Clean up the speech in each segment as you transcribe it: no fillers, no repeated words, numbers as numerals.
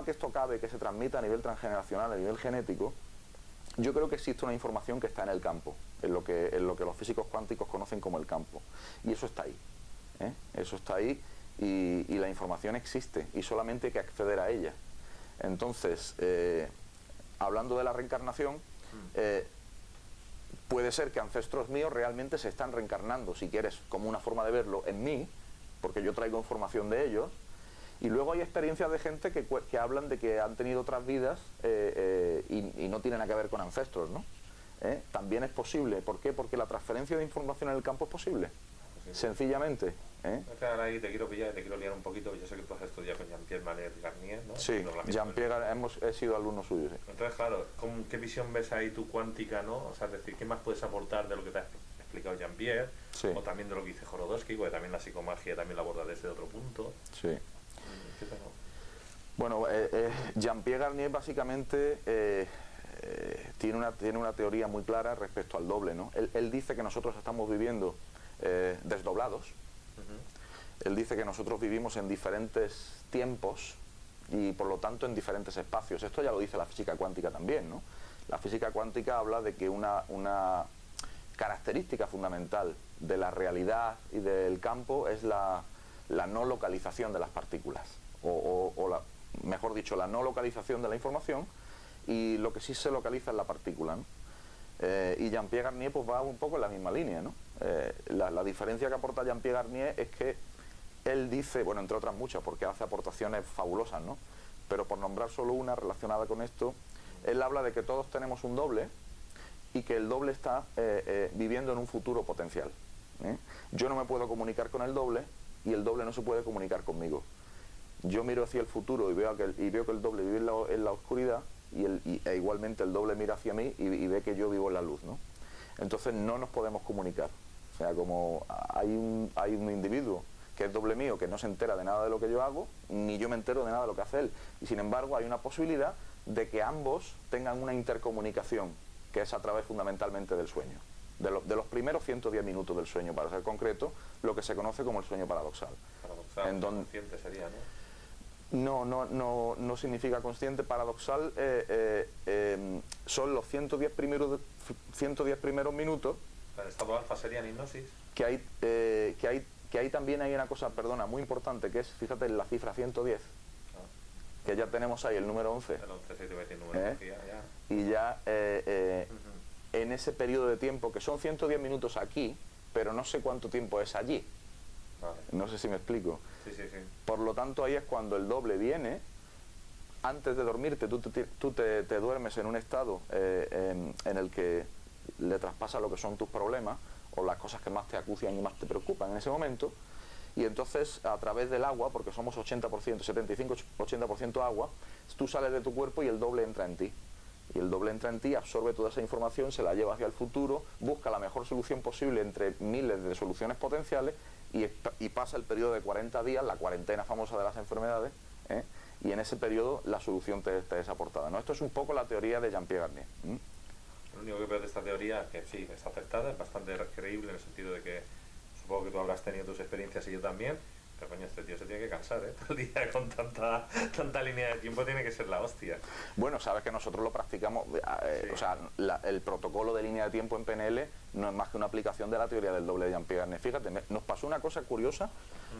que esto cabe, que se transmita a nivel transgeneracional, a nivel genético, yo creo que existe una información que está en el campo, en lo que los físicos cuánticos conocen como el campo. Y eso está ahí. Eso está ahí y la información existe y solamente hay que acceder a ella. Entonces, hablando de la reencarnación, puede ser que ancestros míos realmente se están reencarnando, si quieres, como una forma de verlo, en mí, porque yo traigo información de ellos. Y luego hay experiencias de gente que hablan de que han tenido otras vidas y no tienen nada que ver con ancestros, ¿no? También es posible. ¿Por qué? Porque la transferencia de información en el campo es posible. Sencillamente. Claro, ahí te quiero pillar, te quiero liar un poquito. Yo sé que tú has estudiado con Jean-Pierre Garnier, ¿no? Sí, Jean-Pierre, he sido alumno suyo. Sí. Entonces, claro, ¿qué visión ves ahí tú cuántica, no? O sea, es decir, ¿qué más puedes aportar de lo que te ha explicado Jean-Pierre? Sí. O también de lo que dice Jorodowski, porque también la psicomagia también la aborda desde otro punto. Sí. Bueno, Jean-Pierre Garnier básicamente tiene una teoría muy clara respecto al doble, ¿no? Él dice que nosotros estamos viviendo desdoblados. Él dice que nosotros vivimos en diferentes tiempos y por lo tanto en diferentes espacios. Esto ya lo dice la física cuántica también, ¿no? La física cuántica habla de que una característica fundamental de la realidad y del campo es la no localización de las partículas, mejor dicho, la no localización de la información, y lo que sí se localiza es la partícula, ¿no? Y Jean-Pierre Garnier pues va un poco en la misma línea, ¿no? La diferencia que aporta Jean-Pierre Garnier es que él dice, bueno, entre otras muchas, porque hace aportaciones fabulosas, ¿no? Pero por nombrar solo una relacionada con esto, él habla de que todos tenemos un doble y que el doble está viviendo en un futuro potencial. Yo no me puedo comunicar con el doble y el doble no se puede comunicar conmigo. Yo miro hacia el futuro y veo que el doble vive en la oscuridad e igualmente el doble mira hacia mí y ve que yo vivo en la luz, ¿no? Entonces no nos podemos comunicar. O sea, como hay un individuo que es doble mío, que no se entera de nada de lo que yo hago, ni yo me entero de nada de lo que hace él. Y sin embargo hay una posibilidad de que ambos tengan una intercomunicación, que es a través fundamentalmente del sueño. De los primeros 110 minutos del sueño, para ser concreto, lo que se conoce como el sueño paradoxal. Paradoxal, consciente sería, ¿no? No significa consciente. Paradoxal son los 110 primeros minutos. El estado alfa sería en hipnosis. Que ahí también hay una cosa, perdona, muy importante, que es, fíjate, la cifra 110. Que ya tenemos ahí el número 11. El 11, sí, te voy a decir numerología, ya. Y ya en ese periodo de tiempo, que son 110 minutos aquí, pero no sé cuánto tiempo es allí. Vale. No sé si me explico. Sí. Por lo tanto, ahí es cuando el doble viene. Antes de dormirte, tú te duermes en un estado en el que le traspasa lo que son tus problemas o las cosas que más te acucian y más te preocupan en ese momento. Y entonces, a través del agua, porque somos 80%, 75-80% agua, tú sales de tu cuerpo y el doble entra en ti. Y el doble entra en ti, absorbe toda esa información, se la lleva hacia el futuro, busca la mejor solución posible entre miles de soluciones potenciales y pasa el periodo de 40 días, la cuarentena famosa de las enfermedades, y en ese periodo la solución te es aportada, ¿no? Esto es un poco la teoría de Jean-Pierre Garnier. Lo único que veo de esta teoría, que sí, es acertada, es bastante creíble en el sentido de que supongo que tú habrás tenido tus experiencias y yo también, pero coño, este tío se tiene que cansar, todo el día con tanta línea de tiempo, tiene que ser la hostia. Bueno, sabes que nosotros lo practicamos, sí. O sea, el protocolo de línea de tiempo en PNL no es más que una aplicación de la teoría del doble de Jean-Pierre Garnier. Fíjate, nos pasó una cosa curiosa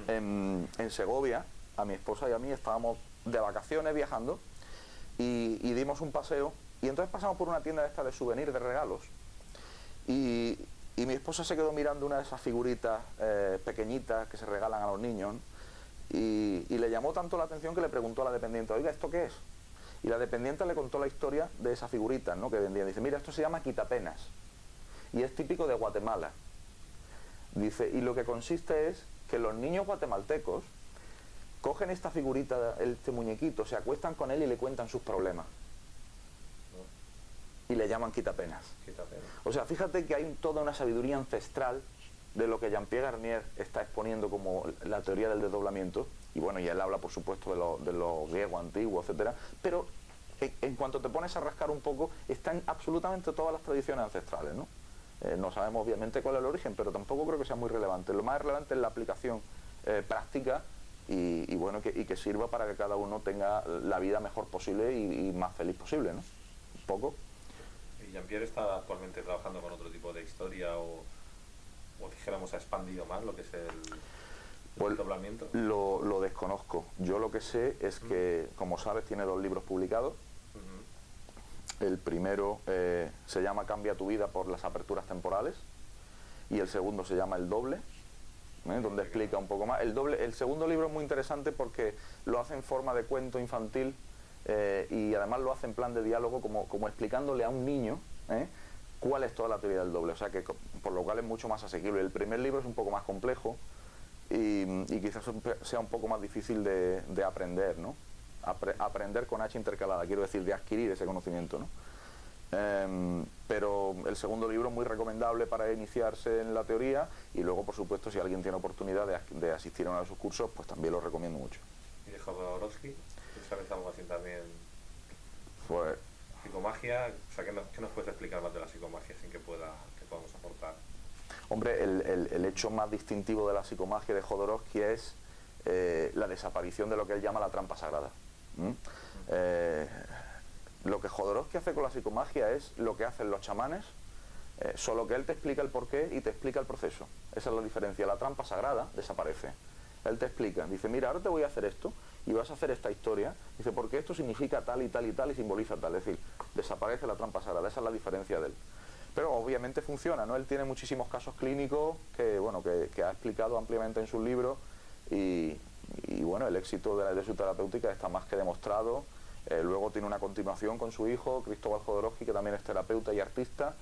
en Segovia, a mi esposa y a mí estábamos de vacaciones viajando y dimos un paseo y entonces pasamos por una tienda esta de souvenirs, de regalos, y mi esposa se quedó mirando una de esas figuritas pequeñitas que se regalan a los niños y le llamó tanto la atención que le preguntó a la dependiente, oiga, ¿esto qué es? Y la dependiente le contó la historia de esa figurita, ¿no?, que vendían. Dice, mira, esto se llama quitapenas y es típico de Guatemala. Dice, y lo que consiste es que los niños guatemaltecos cogen esta figurita, este muñequito, se acuestan con él y le cuentan sus problemas. Y le llaman quitapenas. O sea, fíjate que hay toda una sabiduría ancestral de lo que Jean-Pierre Garnier está exponiendo como la teoría del desdoblamiento. Y bueno, y él habla, por supuesto, de lo griego antiguo, etcétera. Pero en cuanto te pones a rascar un poco, están absolutamente todas las tradiciones ancestrales, ¿no? No sabemos obviamente cuál es el origen, pero tampoco creo que sea muy relevante. Lo más relevante es la aplicación práctica y bueno, que sirva para que cada uno tenga la vida mejor posible y más feliz posible, ¿no? Un poco. ¿Y Jean-Pierre está actualmente trabajando con otro tipo de historia o dijéramos ha expandido más lo que es el doblamiento? Lo desconozco. Yo lo que sé es que, como sabes, tiene 2 libros publicados. El primero se llama Cambia tu vida por las aperturas temporales y el segundo se llama El doble, donde explica un poco más. El segundo libro es muy interesante porque lo hace en forma de cuento infantil y además lo hace en plan de diálogo como explicándole a un niño cuál es toda la teoría del doble, o sea que por lo cual es mucho más asequible. El primer libro es un poco más complejo y quizás sea un poco más difícil de aprender, ¿no? Aprender con H intercalada, quiero decir, de adquirir ese conocimiento, ¿no? Pero el segundo libro es muy recomendable para iniciarse en la teoría y luego, por supuesto, si alguien tiene oportunidad de asistir a uno de sus cursos, pues también lo recomiendo mucho. ¿Y de Jodorowsky? ¿Tú sabes algo así también? Pues... Psicomagia, o sea, ¿qué nos puedes explicar más de la psicomagia sin que podamos aportar? Hombre, el hecho más distintivo de la psicomagia de Jodorowsky es la desaparición de lo que él llama la trampa sagrada. Lo que Jodorowsky hace con la psicomagia es lo que hacen los chamanes, solo que él te explica el porqué y te explica el proceso. Esa es la diferencia. La trampa sagrada desaparece. Él te explica, dice, mira, ahora te voy a hacer esto y vas a hacer esta historia, dice, porque esto significa tal y tal y tal y simboliza tal. Es decir, desaparece la trampa sagrada. Esa es la diferencia de él. Pero obviamente funciona, ¿no? Él tiene muchísimos casos clínicos que ha explicado ampliamente en sus libros y bueno, el éxito de su terapéutica está más que demostrado. Luego tiene una continuación con su hijo, Cristóbal Jodorowsky, que también es terapeuta y artista.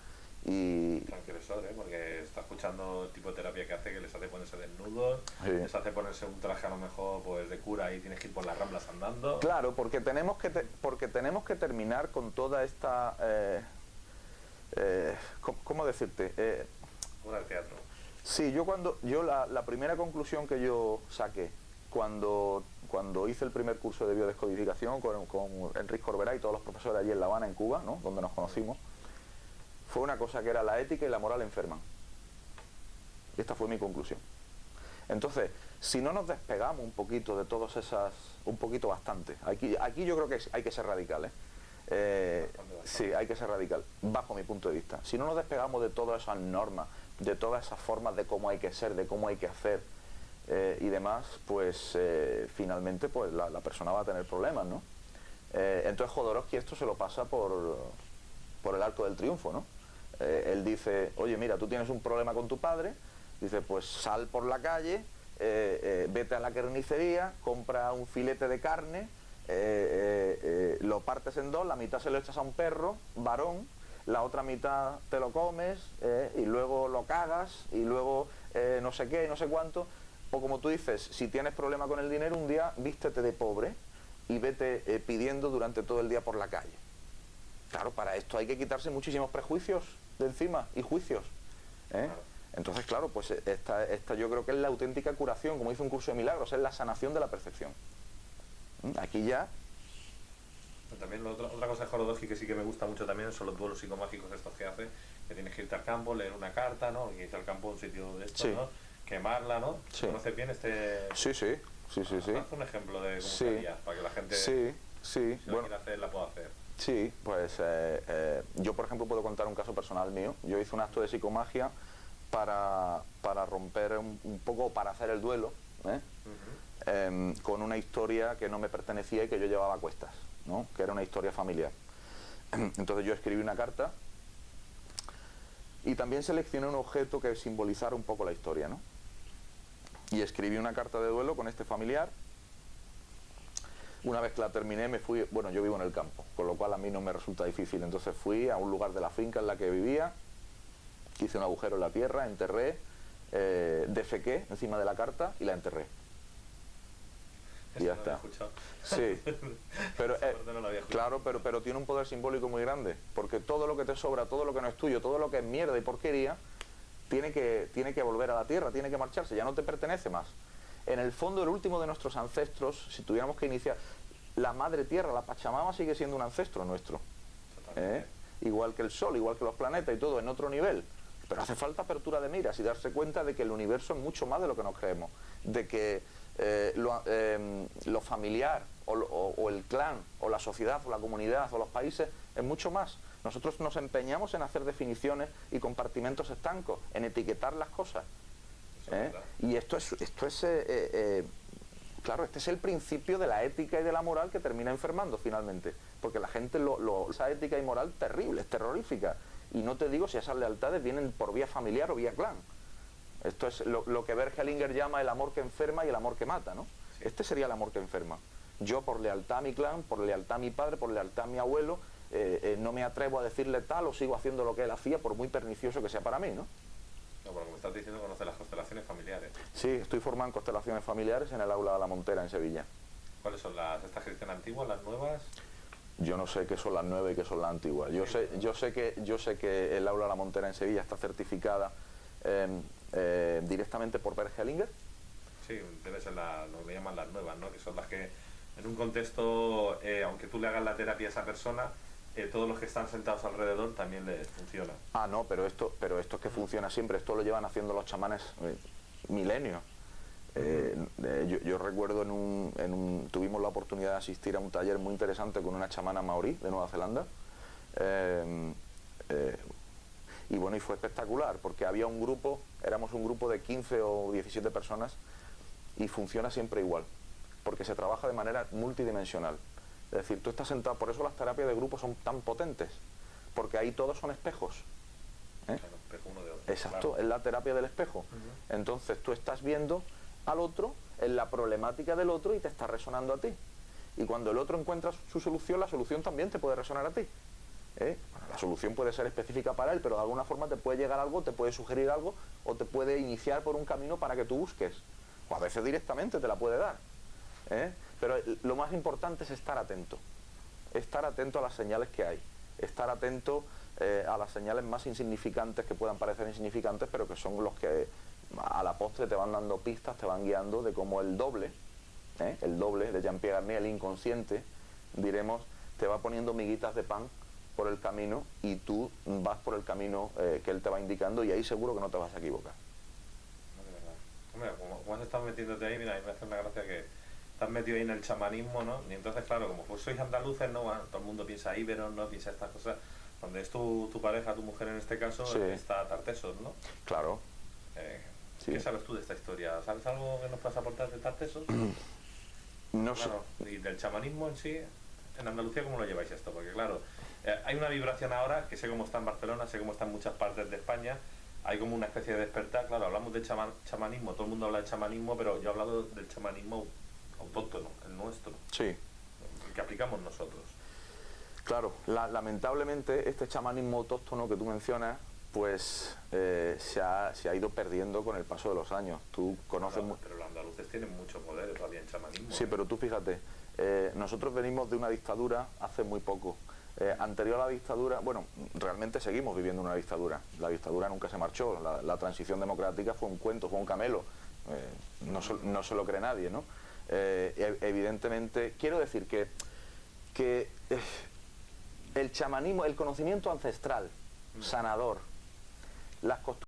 Y... Transgresor, porque está escuchando el tipo de terapia que hace, que les hace ponerse desnudos, sí. Les hace ponerse un traje a lo mejor pues de cura y tienes que ir por las Ramblas andando. Claro, porque tenemos que terminar con toda esta... ¿cómo decirte? Obra de teatro. Sí, la primera conclusión que yo saqué cuando hice el primer curso de biodescodificación con Enrique Corberá y todos los profesores allí en La Habana, en Cuba, ¿no? Donde nos conocimos, fue una cosa que era la ética y la moral enferman. Y esta fue mi conclusión. Entonces, si no nos despegamos un poquito de todas esas, un poquito bastante, aquí yo creo que hay que ser radical, sí, hay que ser radical, bajo mi punto de vista. Si no nos despegamos de todas esas normas, de todas esas formas de cómo hay que ser, de cómo hay que hacer y demás, pues finalmente pues la persona va a tener problemas, ¿no? Entonces Jodorowsky esto se lo pasa por el arco del triunfo, ¿no? Él dice, oye, mira, tú tienes un problema con tu padre, dice, pues sal por la calle, vete a la carnicería, compra un filete de carne, lo partes en 2, la mitad se lo echas a un perro, varón, la otra mitad te lo comes y luego lo cagas y luego no sé qué y no sé cuánto. O como tú dices, si tienes problema con el dinero, un día vístete de pobre y vete pidiendo durante todo el día por la calle. Claro, para esto hay que quitarse muchísimos prejuicios de encima y juicios. Entonces, claro, pues esta yo creo que es la auténtica curación, como dice un curso de milagros, es la sanación de la percepción. Aquí ya... También otra cosa de Jodorowsky que sí que me gusta mucho también son los duelos psicomágicos estos que hace, que tienes que irte al campo, leer una carta, ¿no? Y irte al campo, un sitio de estos, sí. ¿No? Quemarla, ¿no? Sí. ¿Conoces bien este...? Sí. Haz un ejemplo de cómo se haría, para que la gente... Sí. Si lo quiere hacer, la pueda hacer. Sí, pues yo por ejemplo puedo contar un caso personal mío. Yo hice un acto de psicomagia para romper un poco, para hacer el duelo, con una historia que no me pertenecía y que yo llevaba a cuestas, ¿no? Que era una historia familiar. Entonces yo escribí una carta y también seleccioné un objeto que simbolizara un poco la historia, ¿no? Y escribí una carta de duelo con este familiar. Una vez que la terminé me fui, bueno, yo vivo en el campo, con lo cual a mí no me resulta difícil, entonces fui a un lugar de la finca en la que vivía, hice un agujero en la tierra, enterré, defequé encima de la carta y la enterré. Y ya está. Sí, pero claro, pero tiene un poder simbólico muy grande, porque todo lo que te sobra, todo lo que no es tuyo, todo lo que es mierda y porquería, tiene que volver a la tierra, tiene que marcharse, ya no te pertenece más. En el fondo, el último de nuestros ancestros, si tuviéramos que iniciar, la madre tierra, la Pachamama, sigue siendo un ancestro nuestro. Igual que el sol, igual que los planetas y todo, en otro nivel. Pero hace falta apertura de miras y darse cuenta de que el universo es mucho más de lo que nos creemos. De que lo familiar o el clan o la sociedad o la comunidad o los países es mucho más. Nosotros nos empeñamos en hacer definiciones y compartimentos estancos, en etiquetar las cosas. Y claro, este es el principio de la ética y de la moral que termina enfermando finalmente, porque la gente esa ética y moral terrible, es terrorífica, y no te digo si esas lealtades vienen por vía familiar o vía clan. Esto es lo que Bert Hellinger llama el amor que enferma y el amor que mata, ¿no? Sí. Este sería el amor que enferma. Yo por lealtad a mi clan, por lealtad a mi padre, por lealtad a mi abuelo, no me atrevo a decirle tal o sigo haciendo lo que él hacía por muy pernicioso que sea para mí, ¿no? No, pero como estás diciendo, conoces las constelaciones familiares. Sí, estoy formando constelaciones familiares en el aula de la Montera en Sevilla. ¿Cuáles son estas que dicen antiguas, las nuevas? Yo no sé qué son las nuevas y qué son las antiguas. Yo sé que el aula de la Montera en Sevilla está certificada directamente por Bert Hellinger. Sí, debe ser lo que llaman las nuevas, ¿no? Que son las que en un contexto, aunque tú le hagas la terapia a esa persona, todos los que están sentados alrededor también les funciona. Ah, no, pero esto es que funciona siempre. Esto lo llevan haciendo los chamanes milenios. Yo recuerdo tuvimos la oportunidad de asistir a un taller muy interesante con una chamana maorí de Nueva Zelanda. Y bueno, y fue espectacular, porque había éramos un grupo de 15 o 17 personas, y funciona siempre igual, porque se trabaja de manera multidimensional. Es decir, tú estás sentado, por eso las terapias de grupo son tan potentes, porque ahí todos son espejos. Claro, espejo uno de otro. Exacto, claro. Es la terapia del espejo. Entonces tú estás viendo al otro en la problemática del otro y te está resonando a ti. Y cuando el otro encuentra su solución, la solución también te puede resonar a ti. Bueno, la solución puede ser específica para él, pero de alguna forma te puede llegar algo, te puede sugerir algo, o te puede iniciar por un camino para que tú busques. O a veces directamente te la puede dar. Pero lo más importante es estar atento a las señales que hay, estar atento a las señales más insignificantes, que puedan parecer insignificantes, pero que son los que a la postre te van dando pistas, te van guiando de cómo el doble de Jean-Pierre Garnier, el inconsciente, diremos, te va poniendo miguitas de pan por el camino, y tú vas por el camino que él te va indicando, y ahí seguro que no te vas a equivocar. No, de verdad. Hombre, como has estado metiéndote ahí, mira, a mí me hace una gracia que estás metido ahí en el chamanismo, ¿no? Y entonces, claro, como pues sois andaluces, ¿no? Bueno, todo el mundo piensa íberos, ¿no? Piensa estas cosas. Donde es tu pareja, tu mujer en este caso, Sí. está Tartesos, ¿no? Claro. Sí. ¿Qué sabes tú de esta historia? ¿Sabes algo que nos puedas aportar de Tartesos? No claro, sé. y del chamanismo en sí, en Andalucía, ¿cómo lo lleváis esto? Porque claro, hay una vibración ahora, que sé cómo está en Barcelona, sé cómo está en muchas partes de España, hay como una especie de despertar. Claro, hablamos de chamanismo, todo el mundo habla de chamanismo, pero yo he hablado del chamanismo autóctono, el nuestro, Sí. el que aplicamos nosotros. Claro, lamentablemente este chamanismo autóctono que tú mencionas, pues se ha ido perdiendo con el paso de los años. Tú conoces... Pero los andaluces tienen mucho poder todavía en chamanismo. Sí, pero tú fíjate, nosotros venimos de una dictadura hace muy poco. Anterior a la dictadura, bueno, realmente seguimos viviendo una dictadura. La dictadura nunca se marchó, la transición democrática fue un cuento, fue un camelo. No se lo cree nadie, ¿no? Evidentemente, quiero decir que el chamanismo, el conocimiento ancestral, sanador, las costumbres